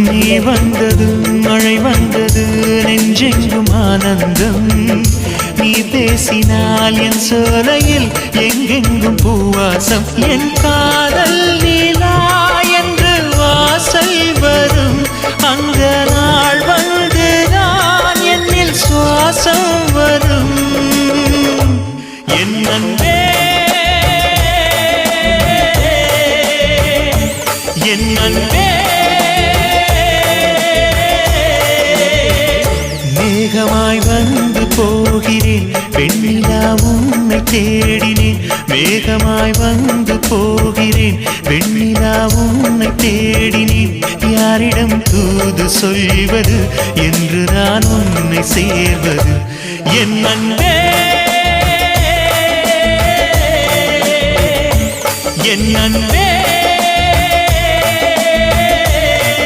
நீ வந்ததும் மழை வந்தது நெஞ்செங்கும் ஆனந்தம் நீ பேசினால் என் சோலையில் எங்கெங்கும் பூவாசம் என் காதல் நீலா என்று வாசல் வரும் அந்த நாள் வந்து நான் என்னில் சுவாசம் வரும் என் அன்பே என் அன்பே மேகமாய் வந்து போகிறேன் வெண்ணிலா உன்னை தேடினேன் மேகமாய் வந்து போகிறேன் வெண்ணிலா உன்னை தேடினேன் யாரிடம் தூது சொல்வது என்று நான் உன்னை சேர்வது என் அன்பே என் அன்பே